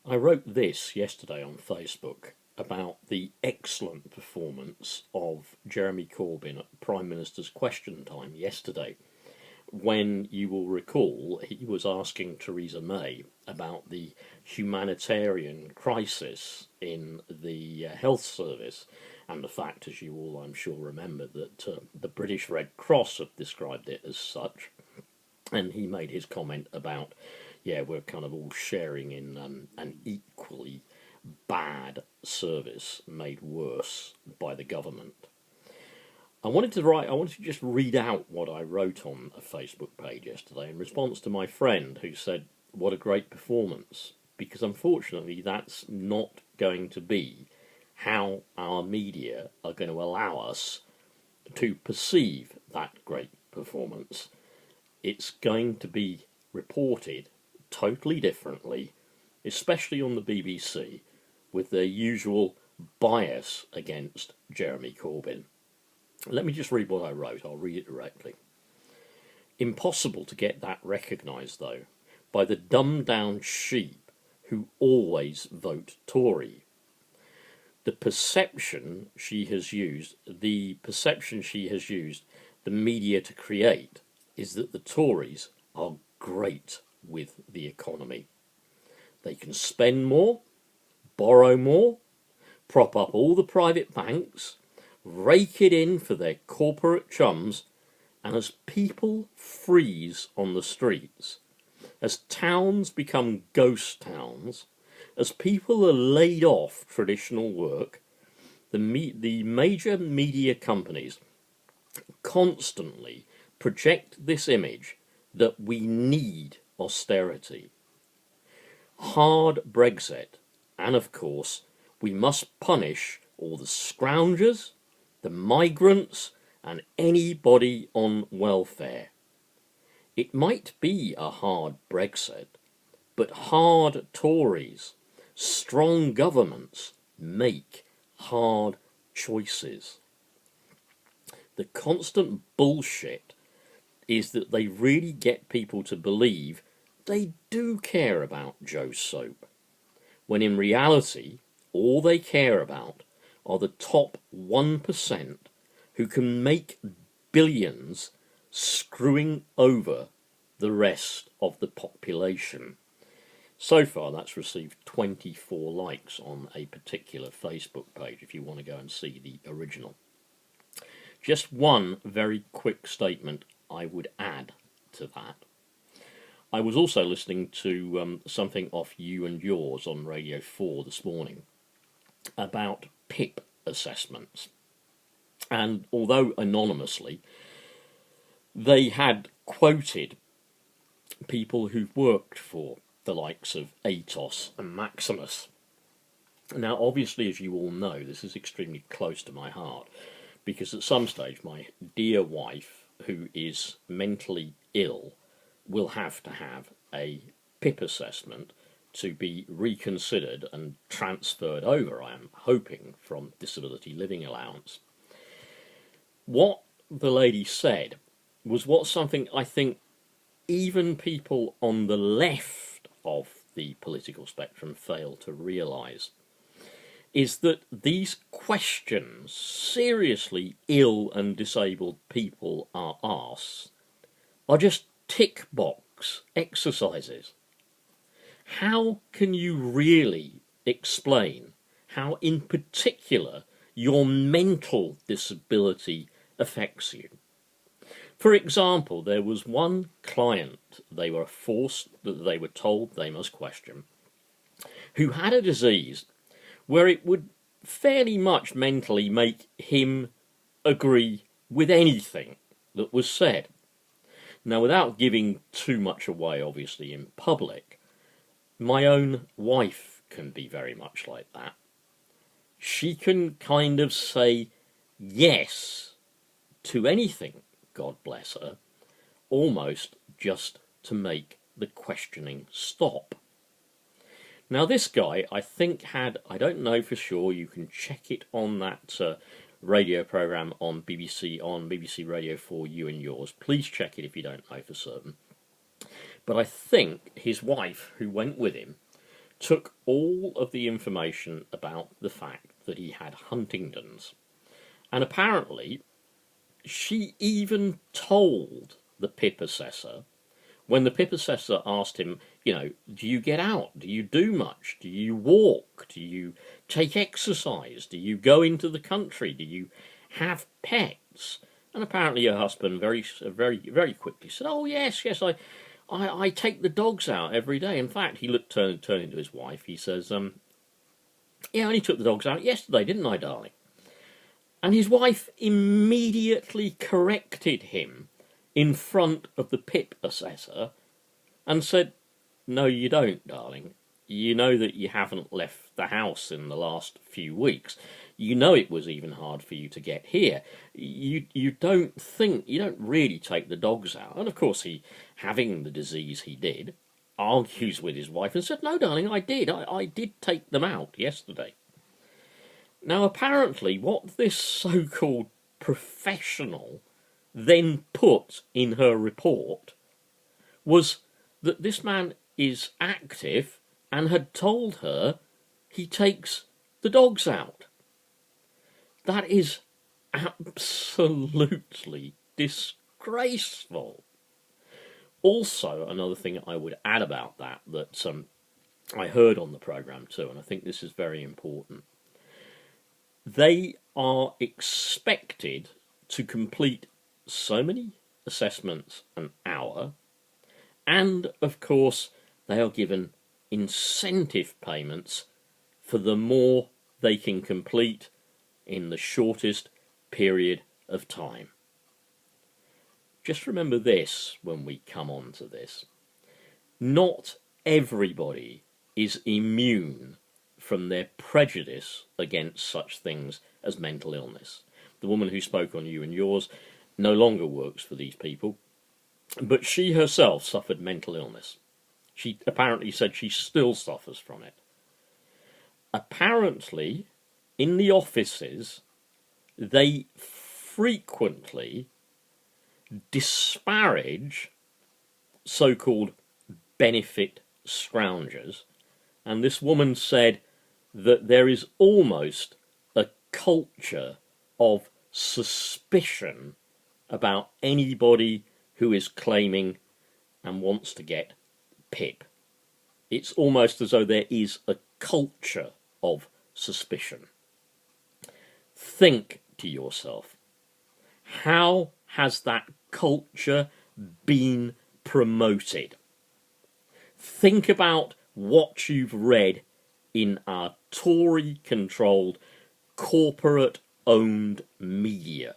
I wrote this yesterday on Facebook about the excellent performance of Jeremy Corbyn at the Prime Minister's Question Time yesterday, when you will recall he was asking Theresa May about the humanitarian crisis in the health service, and the fact, as you all I'm sure remember, that the British Red Cross have described it as such. And he made his comment about, yeah, we're kind of all sharing in an equally bad service made worse by the government. I wanted to just read out what I wrote on a Facebook page yesterday in response to my friend who said, what a great performance, because unfortunately that's not going to be how our media are going to allow us to perceive that great performance. It's going to be reported totally differently, especially on the BBC, with their usual bias against Jeremy Corbyn. Let me just read what I wrote. I'll read it directly. Impossible to get that recognised, though, by the dumbed-down sheep who always vote Tory. The perception she has used the media to create is that the Tories are great with the economy. They can spend more, borrow more, prop up all the private banks, rake it in for their corporate chums, and as people freeze on the streets, as towns become ghost towns, as people are laid off traditional work, the major media companies constantly project this image that we need austerity. Hard Brexit, and of course we must punish all the scroungers, the migrants, and anybody on welfare. It might be a hard Brexit, but hard Tories, strong governments make hard choices. The constant bullshit is that they really get people to believe they do care about Joe Soap, when in reality all they care about are the top 1% who can make billions screwing over the rest of the population. So far that's received 24 likes on a particular Facebook page if you want to go and see the original. Just one very quick statement I would add to that. I was also listening to something off You and Yours on Radio 4 this morning about PIP assessments. And although anonymously, they had quoted people who've worked for the likes of Atos and Maximus. Now, obviously, as you all know, this is extremely close to my heart, because at some stage my dear wife, who is mentally ill, will have to have a PIP assessment to be reconsidered and transferred over, I am hoping, from disability living allowance. What the lady said was something I think even people on the left of the political spectrum fail to realise, is that these questions seriously ill and disabled people are asked are just tick box exercises. How can you really explain how in particular your mental disability affects you? For example, there was one client they were told they must question, who had a disease where it would fairly much mentally make him agree with anything that was said. Now, without giving too much away, obviously, in public, my own wife can be very much like that. She can kind of say yes to anything, God bless her, almost just to make the questioning stop. Now, this guy, I think, I don't know for sure, you can check it on that radio programme on BBC Radio 4, You and Yours. Please check it if you don't know for certain. But I think his wife, who went with him, took all of the information about the fact that he had Huntington's. And apparently, she even told the PIP assessor, when the PIP assessor asked him, do you get out? Do you do much? Do you walk? Do you take exercise? Do you go into the country? Do you have pets? And apparently her husband very, very, very quickly said, oh, yes, I take the dogs out every day. In fact, he turned to his wife. He says, yeah, I only took the dogs out yesterday, didn't I, darling? And his wife immediately corrected him in front of the PIP assessor and said, no, you don't, darling. You know that you haven't left the house in the last few weeks. You know it was even hard for you to get here. You don't really take the dogs out. And of course, he, having the disease he did, argues with his wife and said, no, darling, I did. I did take them out yesterday. Now, apparently, what this so-called professional then put in her report was that this man is active and had told her he takes the dogs out. That is absolutely disgraceful. Also, another thing I would add about that I heard on the programme too, and I think this is very important. They are expected to complete so many assessments an hour, and of course they are given incentive payments for the more they can complete in the shortest period of time. Just remember this when we come on to this. Not everybody is immune from their prejudice against such things as mental illness. The woman who spoke on You and Yours no longer works for these people, but she herself suffered mental illness. She apparently said she still suffers from it. Apparently, in the offices, they frequently disparage so-called benefit scroungers, and this woman said that there is almost a culture of suspicion about anybody who is claiming and wants to get PIP. It's almost as though there is a culture of suspicion. Think to yourself, how has that culture been promoted? Think about what you've read in our Tory-controlled, corporate-owned media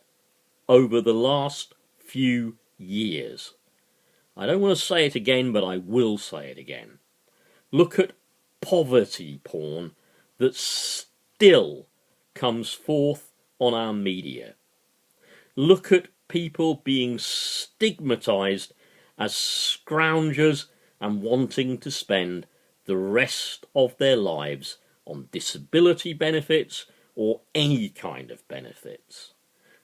over the last few years. I don't want to say it again, but I will say it again. Look at poverty porn that still comes forth on our media. Look at people being stigmatised as scroungers and wanting to spend the rest of their lives on disability benefits or any kind of benefits.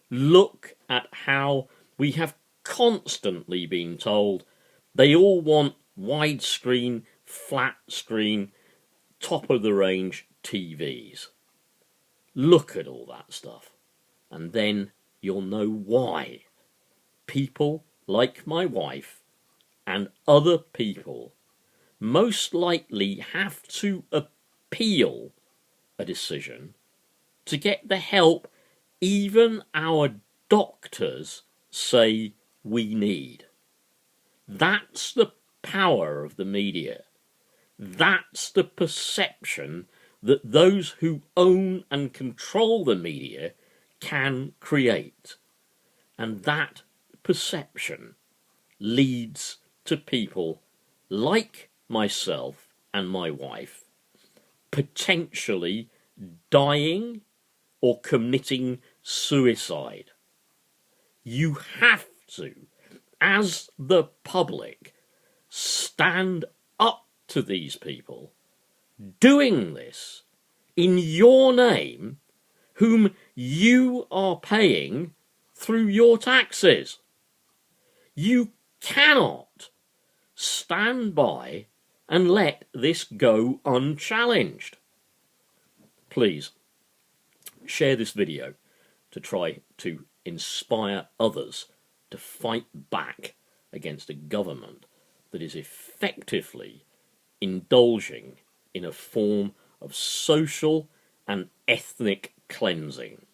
Look at how we have constantly been told they all want widescreen, flat screen, top-of-the-range TVs. Look at all that stuff, and then you'll know why people like my wife and other people most likely have to appeal a decision to get the help even our doctors say we need. That's the power of the media. That's the perception that those who own and control the media can create. And that perception leads to people like myself and my wife potentially dying or committing suicide. You have to, as the public, stand up to these people doing this in your name, whom you are paying through your taxes. You cannot stand by and let this go unchallenged. Please share this video to try to inspire others to fight back against a government that is effectively indulging in a form of social and ethnic cleansing.